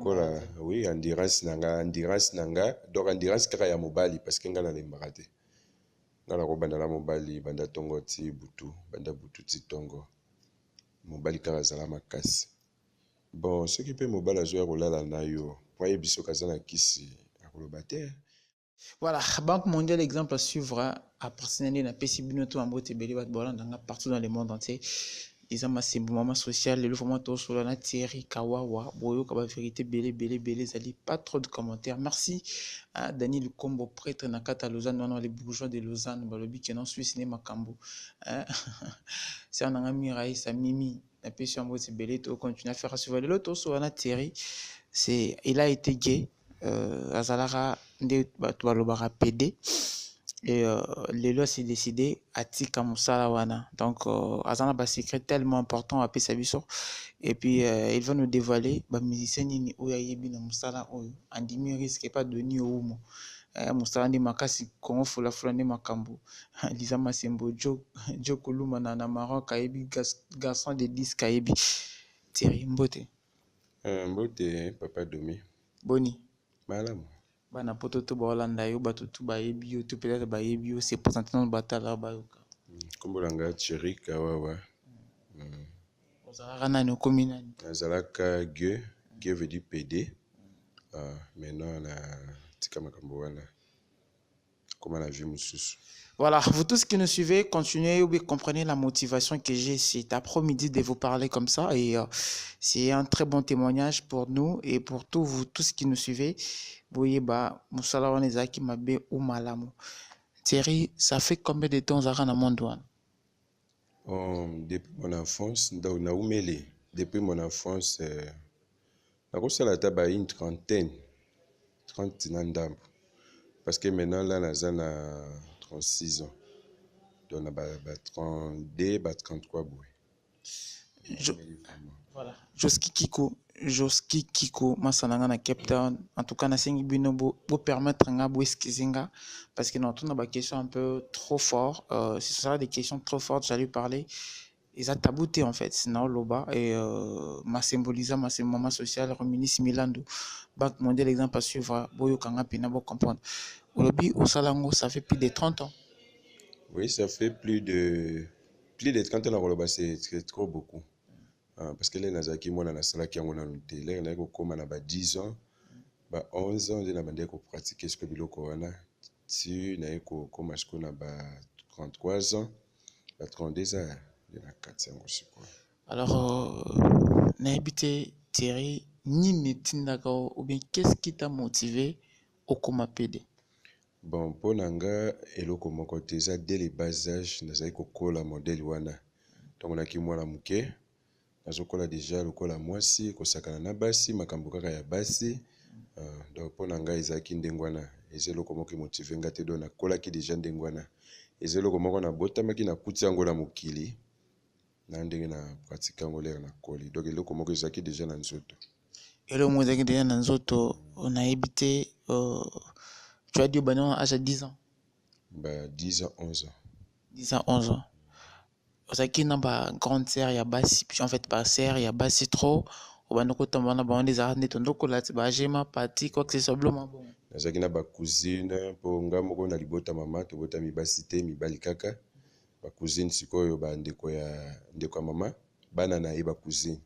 lokola oui endurance nanga donc endurance kaka ya mobali parce que ngana lembaka te ngana ko banda la mobali banda tongo ti butu banda butu ti tongo mobali kaka azala makasi bon soki mpe mobali azwi ya kolala na yo po ayebi soki aza na kisi akoloba te. Voilà, Banque mondiale, exemple à suivre, à personnaliser la PCB, partout dans le monde entier. Les amas, c'est moment social, le format sur la Thierry Kawawa, Boyo, Kaba Vérité, Belé, Zali, pas trop de commentaires. Merci à Daniel Combo, prêtre Nakata Lausanne, non, les bourgeois de Lausanne, Balobi, qui non Suisse, né Makambo. C'est un ami, Raïs, Mimi, la PCB, en mode, c'est Belé, tu continues à faire suivre l'autre sur la Thierry. Il a été gay. Azalara nde bato balobaka PD et lelo s'est décidé atika mosala wana donc azana ba secret tellement important apesa biso et puis il va nous dévoiler ba musicien nini oyo ayebi na mosala oyo andimi risque pas doni oumo mosala ndi makasi kongo fulafula nde makambo Liza Masembo jo koluma na Maroc ayebi garçon de disque ayebi Thierry Mbote papa Domi boni malamu bana poto to baolanda yo bato tu bayebi yo to peut-être bayebi yo c'est présenté dans batala bayoka kombolanga Thierry Kawawa ozalaka nani okomi nani azalaka Gueux veut dire PD maintenant na tika makambo wana comment la vie mususu. Voilà, vous tous qui nous suivez, continuez ou bien comprenez la motivation que j'ai cet après-midi de vous parler comme ça. Et c'est un très bon témoignage pour nous et pour tous vous tous qui nous suivez. Voyez, Moussala Wanezaki Mabe ou Malamu. Thierry, ça fait combien de temps Zara na Mondouane? Depuis mon enfance, depuis mon enfance, j'ai une trentaine, 30 ans. Parce que maintenant, là, j'ai 36 ans. Donc, j'ai 32, 33 bouées. Voilà. Joski Kiko, Masananga na Cape Town. En tout cas, na sengi bino bo permettre nga bo excusinga parce que nous avons des questions un peu trop fortes. Si ce sera des questions trop fortes, j'allais parler. Ils ont tabouté en fait, sinon loba et ma symbolisant ma moment social reministre Milando. Banque mondiale exemple à suivre. Boyo kanga pina bo comprendre. Olobi au Salango, ça fait plus de 30 ans. Oui, ça fait plus de 30 ans. C'est trop beaucoup. Parce que les Nazaki, moi, dans la salle qui ont été là, on a comme 10 ans, 11 ans, on a pratiqué ce que le Corona. Si on a comme 33 ans, 32 ans, il y a 4 ans aussi. Alors, n'habitez Thierry, ni Netindako, ou bien qu'est-ce qui t'a motivé au Koma PD? Bon, pour Nanga, et le Koma côté, dès les bas âges, nous avons la modèle wana. Donc, on a qui moi la mouké. Nazokola déjà lokola mwasi kosakana na basi makambo kaka ya basi donc pona nga ezaki ndengwana ezelo moko motive nga te do na kola ki déjà ndengwana ezelo moko na botamaki na kuti yango la mokili na ndenge na pratique yango lere na koli donc eloko moko ezaki déjà na nzoto eloko moko ezaki déjà na nzoto on a habité tu as dit au banon à 10 ans 10 ans 11 ans 10 ans 11 ans ozaki na ba grande sœur ya basi puis en fait ba sœur ya basi trop obanda kotamba na ba des arnes tondoko la ba jema parti quoi que ce soit blanc bon nazaki na ba cousine po nga moko na libota mama to bota mi basi te mi bali kaka ba cousine sikoyo ba ndeko ya mama bana na ye ba cousine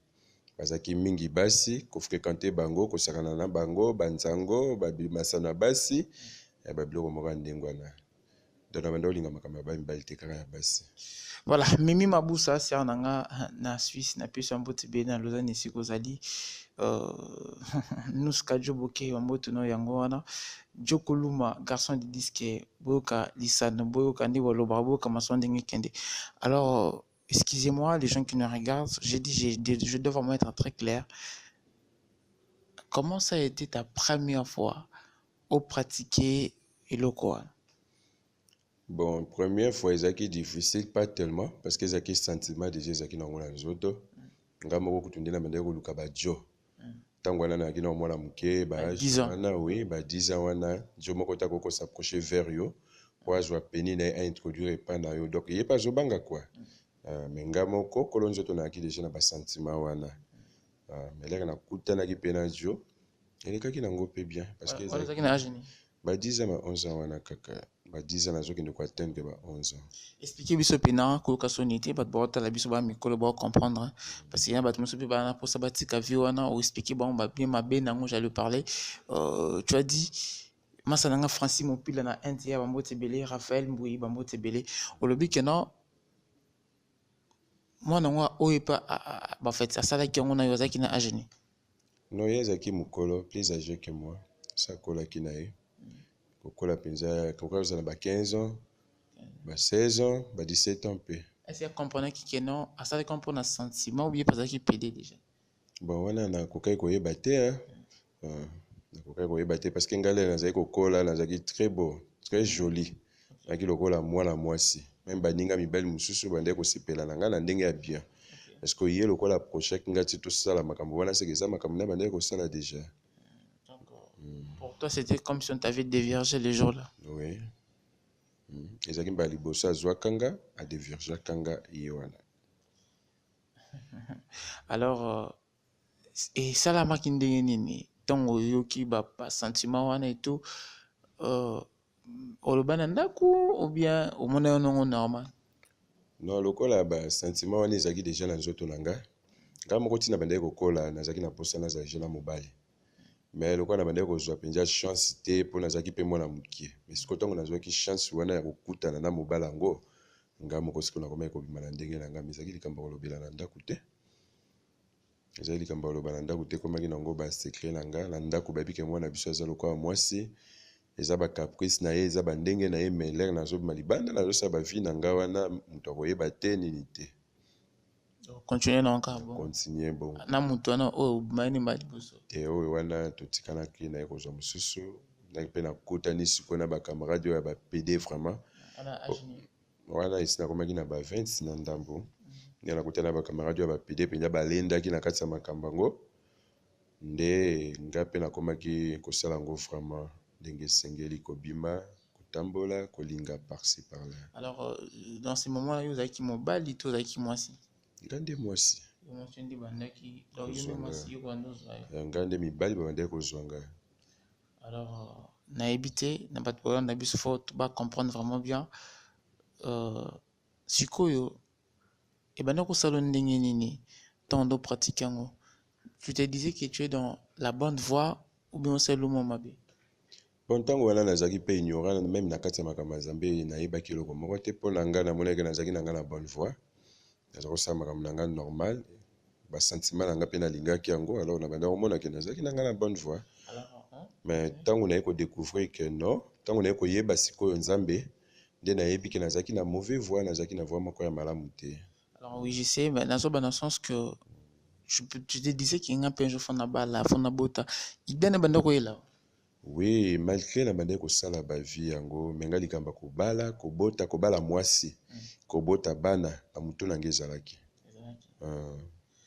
bazaki mingi basi ko fréquenter bango ko sakana na bango banzango ba bimasana basi ya ba biloko moko ndengwana dona bando linga makamba ba mbali te kaka ya basi. Voilà, Mimi Maboussa, c'est un na Suisse, na plus un bout de na Lausanne ici kozali. Nous kadjo boke wamboto no yangoana. Jokoluma garçon de disque boka lisano boka ndi waloba boka masondingi kende. Alors excusez-moi les gens qui nous regardent, je dois vraiment être très clair. Comment ça a été ta première fois au pratiquer Elokoa? Bon, première fois, c'est difficile, pas tellement, parce que c'est un sentiment déjà qui n'ont pas nzoto. Nga moko kutundi na bandeko luka ba jo. Tango wana na kina mwana muke ba 10 ans. Oui, ba 10 ans wana jo moko ta koko s'approcher vers yo. Pour ajwa peni na a introduire pa na yo. Donc il pas zo banga quoi. Mais nga moko kolonzo to na ki déjà na ba sentiment wana. Mais là na kutana ki pena jo. elekaki nango pe bien parce que wana ezalaki na age nini? ba 10 ans ba 11 ans wana kaka ba 10 ans nazokende koatteindre ba 11 ans. Expliquer biso pena koluka soni te bato baotala biso bamikolo baocomprendre parce que ya bato mosusu mpe bana mposa batika vi wana oexplike bango babie mabe nango j'allais parler. Tu as dit masa nanga Francis Mopila na inde ya bambote ebele Raphaël Mbui bambote ebele olobi keno mwana ngo oyo epa bafete asalaki yango na yo azalaki na age nini? Non, ye azalaki mokolo plus âgé que moi sa akolaki na ye kokola mpenza kokola kozala ba 15 ans ba 16 ans ba 17 ans mpe. Est-ce que comprenaki keno asalaki mpona sentiment ou bien azalaki pede déjà? Bon wana nakokaki koyeba te nakokaki koyeba te parce que ngai lelo nazalaki kokola nazalaki très beau très joli nazalaki lokola mwana mwasi meme baninga mibali mosusu bandeki kosepela na ngai na ndenge ya bien parce que ye lokola prochek ngai ti tosala makambo wana seke eza makambo na bandeki kosala déjà. Pour toi c'était comme si on t'avait déviergé les jours là? Oui. Ezalaki mbala liboso azwaka nga adéviergeaka nga ye wana. Alors esalamaki ndenge nini ntango oyoki basentiment wana eto oloba na ndako ou bien omona yo nongo normal? Non, lokola basentiment wana ezalaki déjà na nzoto na nga ngai moko ntina bandeki kokola nazalaki na mposa nazala jeune mobali mais lokola na bandeki kozwa mpenza chance te mpo nazalaki mpe mwana mokie mais sikoyo ntango nazwaki chance wana ya kokutana na mobali yango ngai moko sikoyo nakomaki kobima na ndenge na ngai mais ezalaki likambo ya kolobela na ndako te ezali likambo ya koloba na ndako te ekomaki nango basekret na ngai na ndako bayebi ke mwana biso aza lokola mwasi eza bacaprice na ye eza bandenge na ye mais lere nazobima libanda nazosala bavie na ngai wana moto akoyeba te nini te. Continue na encore bon. Continue bon. Na mutu wana oyo obimani mba liboso te oyo wana totikanaki na ye kozwa mosusu ndaki mpe nakutani sikoyo na bakamarade oyo ya bapede vraiment wana esi nakomaki na ba 20 na ndambo nde nakutani na bakamarade oyo ya bapede mpenza balendaki na kati ya makambo yango nde ngai mpe nakomaki kosala yango vraiment ndenge esengeli kobima kotambola kolinga par-ci par-là. Alors dans ce moment là yo ozalaki mobali to ozalaki mwasi? Ngai nde mwasi ngai nde mibali babandaki kozwa ngai. Alors nayebi te na bato bolanda biso fo bacomprendre vraiment bien sikoyo ebanda kosala ndenge nini ntango ndo pratique yango? Tu te disais que tu es dans la bonne voie ou bien osala lomo mabe? Bon ntango wana nazalaki mpe ignorant même na kati ya makambo ya Nzambe nayebaki eloko moko te mpo na ngai namonaki nazalaki na ngai na bonne voie nazalaki kosala makambo na ngai normal basentiment na ngai mpe nalingaki yango alors na banda komonaki nazalaki na ngai na bonne voie mais ntango naye kodécouvrir que non ntango naye koyeba sikoyo Nzambe nde nayebi ke nazalaki na mauvais voie nazalaki na voie moko ya malamu te. Alors oui je sais mais nazoba dans le sens que tu te disais qu'il y a un peu de fond bala fond bota idene banda koyela. Oui, malgré la bandeko kosala ba vie yango menga likamba kobala kobala mwasi kobota bana bamuto nange ezalaki.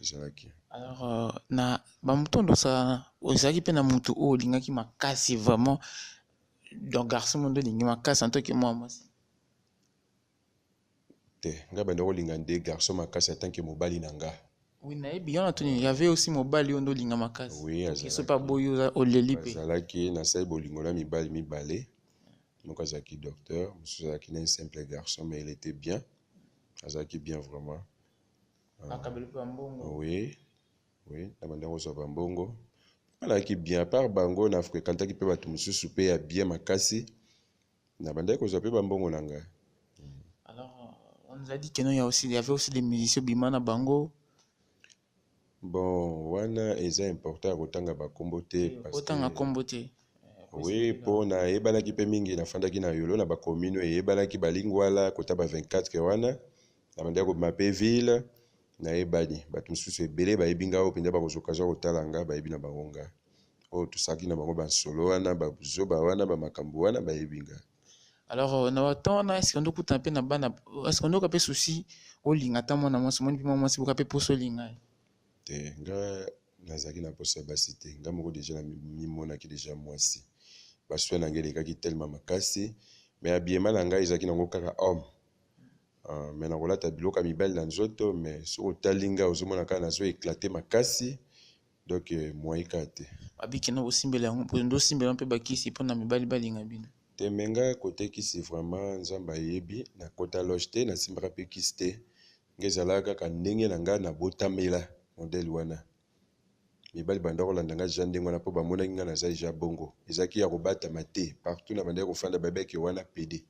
Ezalaki. Alors na bamuto ndo sa ozalaki pe na mutu o lingaki makasi vraiment donc garçon mondo lingi makasi en tant que moi mwasi. Te nga bandeko linga nde garçon makasi en tant que mobali nanga. Oui, il y avait aussi mobali ondo linga makasi. Oui, c'est pas boyo oleli pe. Azalaki na sai bolingo na mibali mibale. Moko azalaki docteur, mususu azalaki un simple garçon mais il était bien. Azalaki bien vraiment. Oui. Oui, na banda ko ba mbongo. Alaki bien par bango na fréquentaki pe bato mususu pe ya bien makasi. Na banda ko pe ba mbongo nanga. Alors on nous a dit que non il y avait aussi des musiciens bimana bango. Bon, wana eza important kotanga bakombo te parce que kombo te. Oui, po na ebalaki pe mingi na fandaki na yolo na ba commune ebalaki balingwala kota ba 24 ke wana na banda ko mape ville na ebani bato mususu ebele ba ebinga o pinda ba kozokaza kotala nga ba ebina bangonga o tusaki na bango ba solo wana ba buzoba wana ba makambo wana ba ebinga. Alors na watona est-ce qu'on doit kuta pe na bana est-ce qu'on doit pe souci o linga ta mona mwasi moni pima mwasi buka pe poso linga te nga nazaki na posa basi te nga moko déjà na mimonaki déjà mwasi baswe na ngeli kaki tellement makasi mais habillement na ngai ezaki nango kaka homme mais na kolata biloko mibali na nzoto mais so otalinga ozomona kaka nazo éclater makasi donc moi kate babiki na bosimbela yango mpo ndosimbela mpe bakisi mpo na mibali balinga bino temenga kote kisi vraiment nzambe ayebi na kota loge te nasimbaka mpe kisi te nge ezalaka kaka ndenge na nga na botamela modele wana mibali banda kolanda nga ja ndenge wana mpo bamonaki nga naza ja bongo ezalaki ya kobatama te partout na bandaki kofanda babeke wana pede.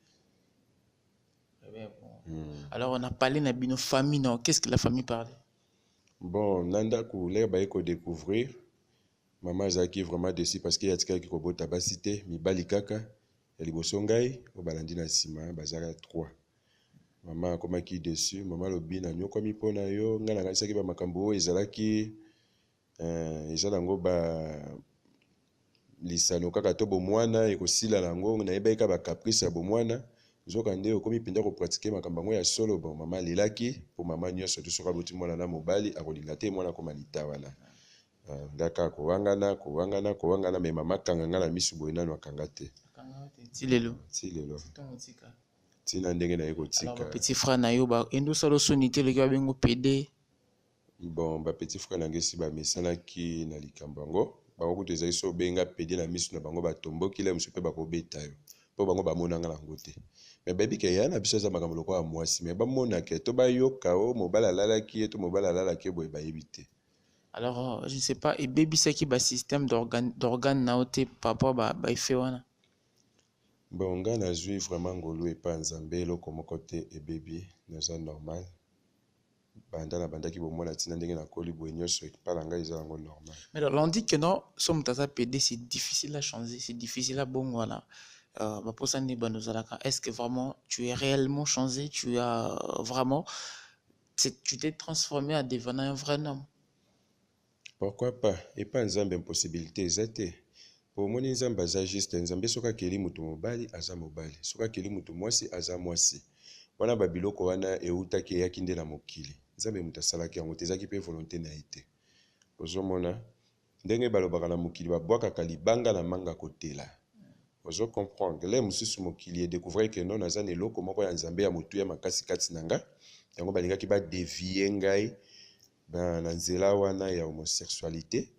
Alors on a parlé na bino famille, non? Qu'est-ce que la famille parlait? Bon, nanda kouleur baye ko découvrir maman azalaki vraiment déçu parce que yatikaki kobota basi te mibali kaka ya liboso ngai o balandi na nsima bazalaka 3 mama akomaki déçu mama alobi nanyokwami mpo na yo ngai nanganisaki bamakambo oyo ezalaki eza nango lisano kaka to bomwana ekosila nango nayebaki kaka bacaprice ya bomwana nzoka nde okomi mpenza kopratike makambo yango ya solo. Bon mama alelaki mpo mama nyonso to soki aboti mwana na mobali akolinga te mwana akoma lita wana ngaka kowangana me mama kanga nga na misu boye nano akanga te ti lelo ntina ndenge naye kotika petit frère na yo endosala osoni te eleki babengo pede. Bon bapetit frère na ngai esi bamesanaki na likambo yango bango kutu ezali so obenga pede na misu na bango batomboki le mosu mpe bakobeta yo mpo bango bamonanga nango te me bayebi ke ya na biso eza makambo lokola mwasi me bamonake to bayoka o mobali alalaki ye to mobali alalaki ye boye bayebi te. Alors je ne sais pas ebebisaki basystème d'organe na yo te par rapport baefe wana. Bon ngai nazwi vraiment ngolu epa nzambe eloko moko te ebebi naza normal banda bandaki bomona ntina ndenge nakoli boye nyonso epala ngai eza yango normal. Mais on dit que non somme taza PD c'est difficile à changer, c'est difficile à bon voilà. Est-ce que vraiment tu es réellement changé, tu as vraiment tu t'es transformé en devenant un vrai homme? Pourquoi pas? Et pas nzambe impossibilité ezate. Pour moni nzambe aza juste nzambe soka keli mutu mobali aza mobali soka keli mutu mwasi aza mwasi wana babiloko wana eutaki eyaki nde na mokili nzambe mutu asalaki yango te ezaki mpe volonté na ye te ozomona ndenge balobaka na mokili babwakaka libanga na manga kotela ozo comprendre le mosusu mokili edécouvrir ke non naza na eloko moko ya nzambe ya motu ya makasi kati na nga yango balingaki badevie ngai na nzela wana ya homosexualité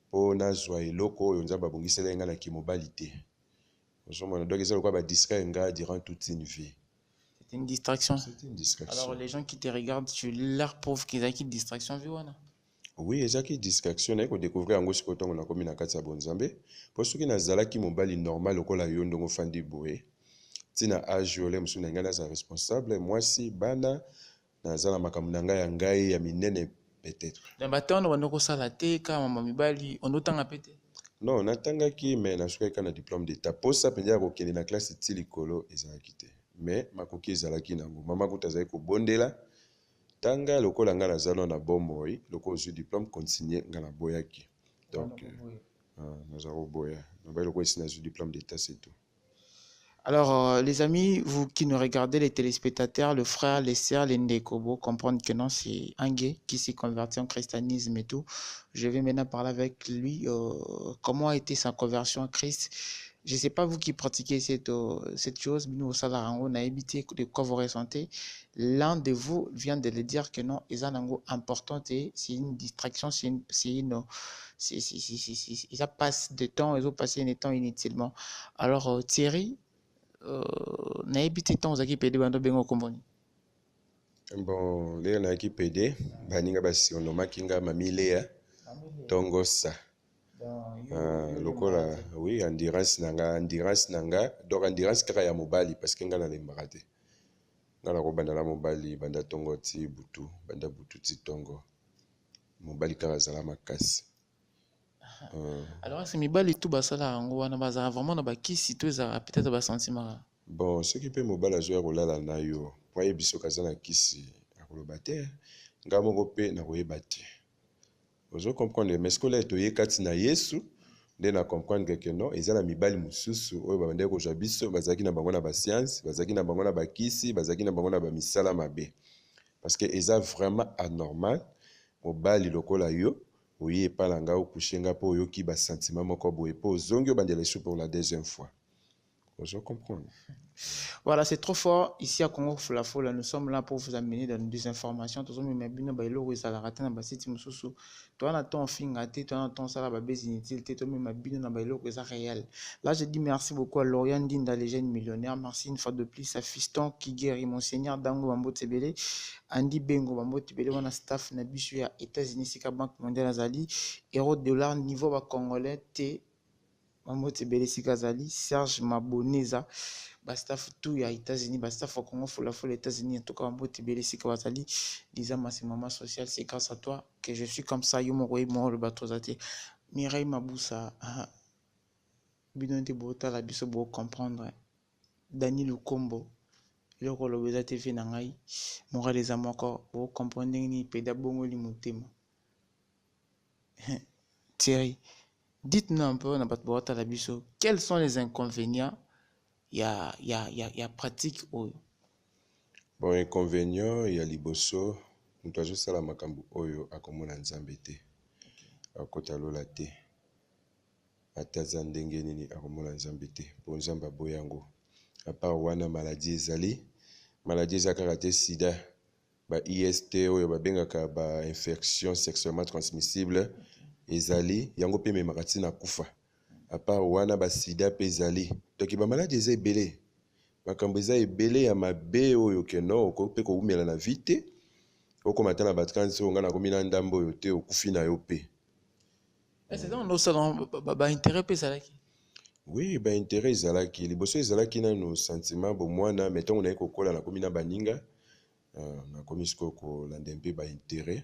mpo nazwa eloko oyo nzambe abongisela ngai na kimobali te ozomona donc eza lokola badistraire ngai durant toute une vie. C'est une distraction. C'est une distraction. Alors les gens qui te regardent tu leur prouves qu'ils ont une distraction vie wana. Oui ezaki distraction naye kodécouvrir yango sikoyo ntongo nakomi na kati ya bonzambe mpo soki nazalaki mobali normal lokola yo ndongo fandi boye ntina age ole mosusu na ngai naza responsable mwasi bana naza na makambo na ngai ya ngai ya minene peut-être. Na bato wana kosala te kaka mama mibali ondotanga pe te. Non natangaki me nasukaki kaka na diplôme d'état mposa mpenza ya kokende na classe ti likolo ezalaki te me makoki ezalaki nango mama kuta azalaki kobondela tanga lokola nga naza na bomoi lokola ozwi diplôme continue nga naboyaki donc naza koboya nabai lokola esi nazwi diplôme d'état c'est tout. Alors, les amis, vous qui nous regardez, les téléspectateurs, le frère, les sœurs, les Ndekobo, comprendre que non, c'est un gay qui s'est converti en christianisme et tout. Je vais maintenant parler avec lui. Comment a été sa conversion à Christ? Je ne sais pas vous qui pratiquez cette chose, nous au Salarango, on a évité de quoi vous ressentez. L'un de vous vient de le dire que non, ils ont important et c'est une distraction, ils passent de temps, ils ont passé un temps inutilement. Alors, Thierry, nayebi te ntango ozalaki pede bando bengo komboni. Bon lelo nayaki pede baninga basurnomaki nga mamilea tongosa lokola oui endurance na nga donc endurance kaka ya mobali parce que nga nalembaka te nga nakobanda na mobali banda tongo ti butu banda butu ti tongo mobali kaka azala makasi. Alors c'est mibali tout basala yango wana bazala vraiment na bakisi to ezala peut-être basentiment. Bon soki mpe mobali azwa ya kolala na yo po ayebi soki aza na kisi akoloba te nga moko mpe nakoyeba te ozo comprendre mais sikola toye kati na Yesu nde na comprendre que non eza na mibali mosusu oyo babandaki kozwa biso bazalaki na bango na basiance bazalaki na bango na bakisi bazalaki na bango na bamisala mabe parce que eza vraiment anormal mobali lokola yo oye epala nga okushe nga mpo oyoki basentiment moko boye mpo ozongi obandela esu pour la deuxième fois ozo comprendre. Voilà, c'est trop fort. Ici à Congo Fola, nous sommes là pour vous amener dans des informations. Tous les membres de l'eau, ils allaient rater dans le site Moussou. Toi, on a ton fin gâté, toi, on a ton salaire, bébé, inutile, toi, même ma bino dans l'eau, c'est réel. Là, je dis merci beaucoup à Lorian Dinda, les jeunes millionnaires. Merci une fois de plus à Fiston qui guérit, Monseigneur Dango Bambo Tebele, Andy Bengo Bambo Tebele, on a staff, Nabisu à États-Unis, Sika Banque Mondiale Azali, Euro dollar, niveau congolais, T. Bambo Tebele, Sika Azali, Serge Maboneza. Bastaf tout ya États-Unis, bastaf au Congo, faut les États-Unis, en tout cas, en beau Tibéli, si Kawazali, disant, ma c'est maman sociale, c'est grâce à toi que je suis comme ça, yo mo moi le bateau zati. Mireille Maboussa, bidon de bota la biso bo comprendre. Dani Lukombo, le rôle de la TV nangai, mon les amours encore, bo comprendre ni péda bongo li mutema. Thierry, dites-nous un peu, on a pas de bota la biso, quels sont les inconvénients? Il y a pratique oyo. Bon, inconvénient, il y a liboso, nous avons juste la makambu oyo akomona nzambe te. Akota lola te. Ataza ndenge nini akomona nzambe te. Po nzamba boyango. À part wana maladie ezali, maladie ezakaka te sida, ba IST oyo babengaka ba infection sexuellement transmissible ezali, yango pe memaka ntina kufa. À part wana ba sida pe ezali. Donc ba maladie eza ebele. Makambo eza ebele ya mabe oyo keno okope koumela na vite okoma ta na batransi oyo nga nakomi na ndambo oyo te okufi na yo pe. C'est donc nos salons ba intérêt pe ezalaki. Oui, ba intérêt ezalaki liboso ezalaki nano sentiment bo mwana metongo naye kokola nakomi na baninga nakomi sikoyo kolanda mpe ba intérêt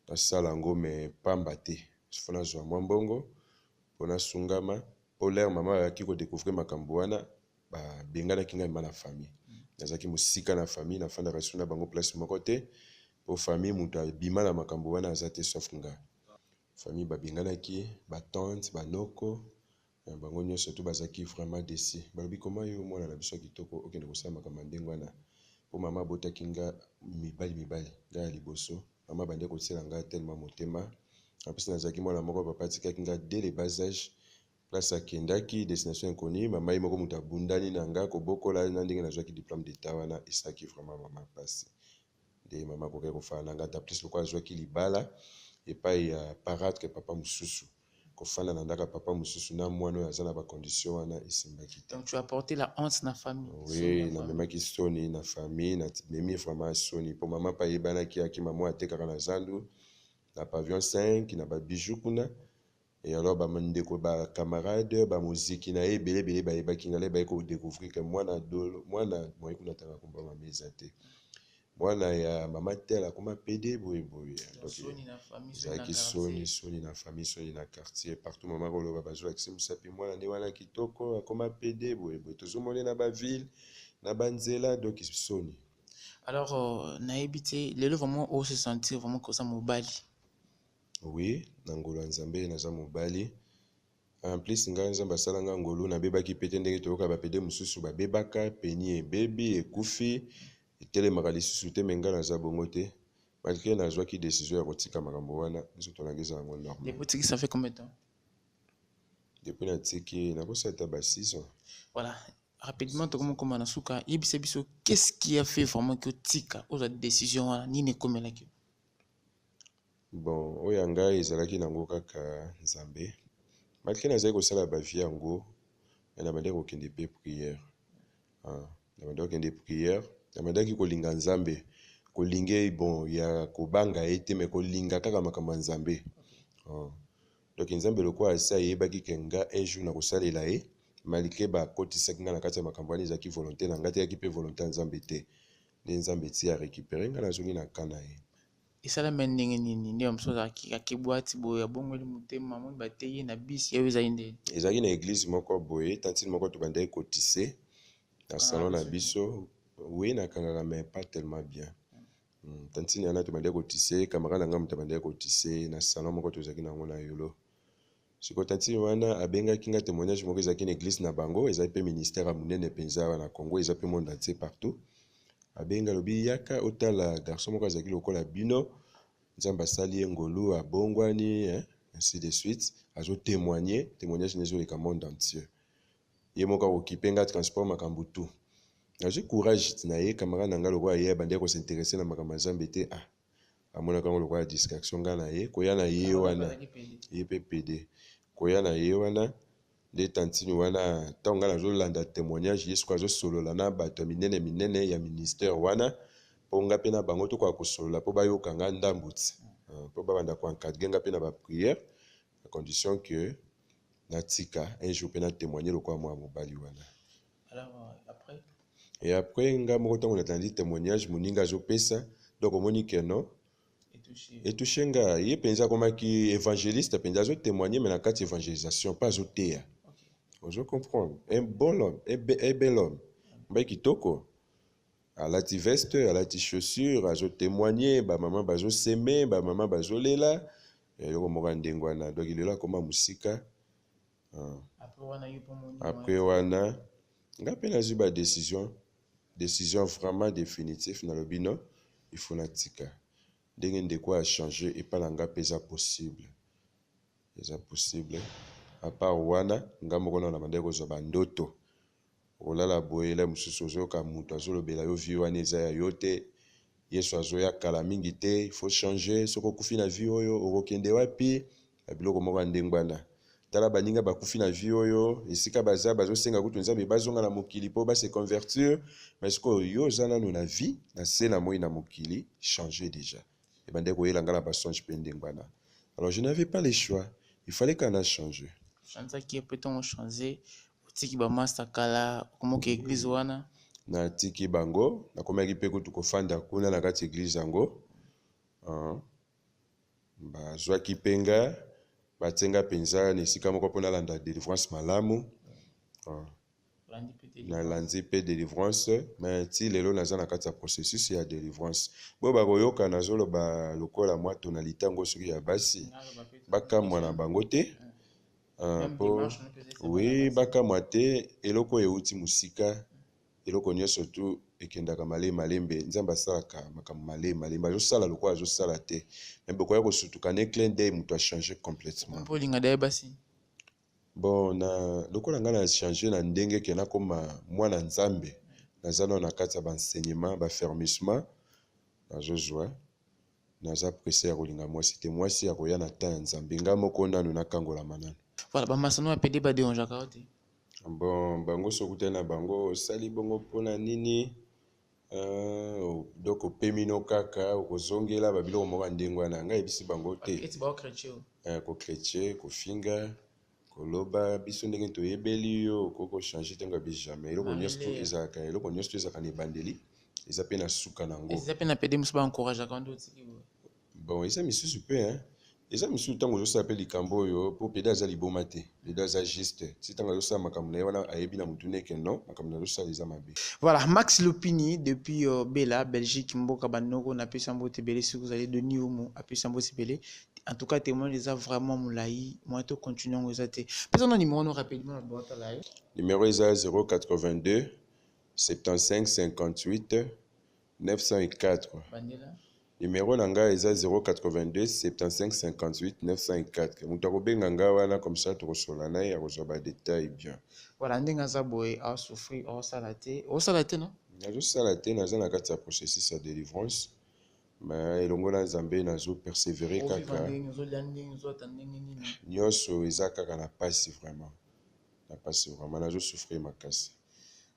nasala yango me pamba te sifo nazwa mwa mbongo mpo nasungama mpo lere mama ayaki kodécouvrir makambo wana babenganaki ngai ma na famille nazalaki mosika na famille nafandaka su na bango place moko te mpo famille moto abima na makambo wana aza te sauf nga famille babenganaki batante banoko bango nyonso to bazalaki vraiment décis balobi koma yo mwana na biso ya kitoko okende kosala makambo ndenge wana mpo mama abotaki nga mibali ngai ya liboso mama bande kotiela nga tellement motema apesi nazalaki mwana moko papa atikaki nga dès le bas âge place akendaki destination inconnue mama ye moko moto abundani na nga kobokola na ndenge nazwaki diplôme d'état wana esaki vraiment mama pasi nde mama akokaki kofala na nga ta plus lokola azwaki libala epai ya paratre papa mosusu kofanda na ndaka papa mosusu na mwana oyo aza na bacondition wana esimbaki te. Donc tu as apporté la honte na famille. Oui, namemaki soni na famille namemi vraiment soni mpo mama mpe ayebanaki akima mwa atekaka na zandu na pavillon 5 na babijou kuna et alors bandeko bacamarade bamoziki na ye ebele bayebaki ngai baye kodécouvrir ke mwana moye kuna tanga komba mama eza te mwana ya mama tele akoma pede boyeboye ezalaki soni na famille soni na quartier partout mama koloba bazwakisi mosapi mwana nde wana kitoko akoma pede boyeboye tozomone na baville na banzela donc soni. Alors nayebi te lelo vraiment o se sentir vraiment koza mobali. Oui, na ngolo ya nzambe naza mobali en plus ngai nzambe asala nga ngolu nabebaki pete ndenge toyoka bapede mosusu babebaka peni ebebi ekufi etelemaka lisusu te me ngai naza bongo te malgré nazwaki décision ya kotika makambo wana biso tonanga eza yango normal. Les boutiques ça fait combien de temps? Depuis natiki nakosala ta ba 6 ans. Voilà, rapidement tokomokoma na suka yebisa biso qu'est-ce qui a fait vraiment que tika oza décision wana nini ekomelaki? Bon oyo ngai ezalaki nango kaka nzambe malgré nazali kosala bavie yango nabandaki kokende mpe prière nabandaki kokende prière nabandaki kolinga nzambe kolinga bon ya kobanga ye te me kolinga kaka makambo ya nzambe donc nzambe lokola asi ayebaki ke nga un jour nakosalela ye malgré bakotisaki nga na kati ya makambo wana ezalaki volonté na ngai te yaki mpe volonté ya nzambe te nde nzambe ti arécupéré nga nazongi na ka na ye. Esalama ndenge nini nde mosusu akibwati boye abongoli motema moni bateyi na bisi yayo ezali nde ezalaki na église moko boye tantine moko tobandaki kotise na salon na biso oui nakangaka mais pas tellement bien tantine wana tobandaki kotise camarade na ngai moto abandaki kotise na salon moko tozalaki nango na yolo sikoyo tantine wana abengaki nga témoignage moko ezalaki na église na bango ezali mpe ministère ya monene mpenza wana Congo eza mpe monde entier partout abenga alobi yaka otala garçon moko azalaki lokola bino nzambe asali ye ngolu abongwani ainsi de suite azotémoignage nezoleka monde entier ye moko akokipe nga transport makambo tu J'ai courage na ye camarade nanga le roi hier bande ko s'intéresser na makambo Nzambe te amona kango le roi distraction nga na ye koya na ye wana ye pe PD koya na ye wana de tantini wana tonga na zolanda témoignage yesu kwa zosolola na bato minene ya ministère wana po nga pe na bango to kwa kosolola po bayoka nga ndambuti po babanda ko encadrer nga pe na ba prière à condition que natika un jour pe na témoigner le kwa moi mobali wana. Alors après et après nga moko tongo natandi témoignage moninga zo pesa donc omoni que non et touché nga ye penza komaki évangéliste penza zo témoigner mais na kati évangélisation pas zo teya. Je comprends. Un bon homme, un bel homme. Mais kitoko. À la veste, à la chaussure, à témoigner, ba maman bazo s'aimer, ba maman bazo lela. Et yo morandengwana. Donc il est là comme musika. Après wana, nga pena zuba décision vraiment définitive na lobino, il faut natika. Ndenge de quoi changer et pas langa pesa possible. C'est possible. À part wana nga moko na bandeko zo bandoto olala boyela mususu zo ka mutu azolobela yo vie wana eza ya yo te yesu azoya kala mingi te il faut changer soko kufi na vie oyo okokende wapi na biloko moko ya ndenge wana tala baninga bakufi na vie oyo esika bazosenga kutu Nzambe bazonga na mokili po base convertir mais siko yo oza nanu na vie na se na moi na mokili changer déjà et bandeko oyela nga na basonge mpe ndenge wana. Alors je n'avais pas le choix, il fallait qu'on a changé. Chanza qui peut-on changer otiki ba master kala comment que église wana na tiki bango na komaki pe kutu kofanda kuna na kati église yango bazwaki penga batenga penza na esika moko mpona landa délivrance malamu na landi pe délivrance mais ti lelo naza na kati ya processus ya délivrance bo bakoyoka nazoloba lokola mwa tonalité yango soki ya basi bakamwa na bango te po oui bakamwa te eloko euti musika eloko nyonso tu ekendaka malembe Nzambe asalaka makambo malembe azosala lokola azosala te mais bokoya kosutuka ne clin d'œil moto a changé complètement bon na lokola nga na changé na ndenge ke nakoma mwana Nzambe naza na kati ya baenseignement bafermissement nazozwa naza pressé ya kolinga mwasi te mwasi ya koya na temps ya Nzambe nga moko nanu nakangolama nanu. Voilà, bamasano ya pede badérangeaka te. Bon, bango sokute na bango sali bongo pona nini donc opemino kaka okozongela babiloko moko ndenge wana ngai ebisi bango te. Eti ba chrétien. Ko chrétien ko finga koloba biso ndenge toyebeli yo koko changer tenga bi jamais. Eloko nyonso ezaka eloko nyonso ezaka na bandeli eza pe na suka nango. Eza pe na pede musu ba encourager ka ndo tiki. Bon, eza misusu pe hein. Eza misusu tango ozosala likambo oyo po peda aza liboma te peda aza juste si tango azosala makambo na ye wana ayebi na mutu neke non makambo azosala eza mabe. Voilà, Max Lopini depuis Bela Belgique mboka banoko na pesa mbote belé si vous allez de Niumu à pesa mbote belé en tout cas témoin les a vraiment moulaï moi to continuons aux athées personne numéro nous rapidement la boîte là numéro est 082 75 58 904 numéro nanga eza 082 75 58 904 mutu akobenga nga wana comme ça tokosola na ye akozwa ba détail bien. Voilà ndenge aza boye a souffrir osala te non nazosala te naza na kati ya processus ya délivrance mais elongo na Nzambe nazo persévérer kaka nyonso eza kaka na pasi vraiment nazo souffrir makasi.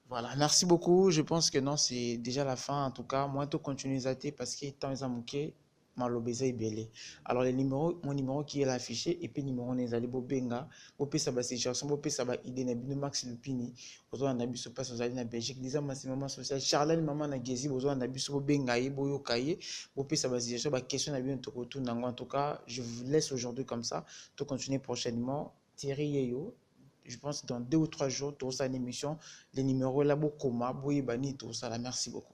Voilà, merci beaucoup. Je pense que non, c'est déjà la fin. En tout cas, moi, tout continuer à thé parce que tant ils ont manqué, malobéza est belé. Alors, les numéros, mon numéro qui est affiché, et puis numéro n'est allé benga, bopé ça va situation, bopé ça va idée n'a bino Max Lupini, besoin d'un abus passe aux alliés na Belgique, les amas c'est maman social, Charlène maman na Gézi, besoin d'un abus benga, boyo kaye, bopé ça va situation, bah question n'a bien tout retour. En tout cas, je vous laisse aujourd'hui comme ça. Tout continuer prochainement. Thierry Yeyo. Je pense que dans 2 ou 3 jours, tu auras une émission. Les numéros là, beaucoup, tout ça là. Merci beaucoup.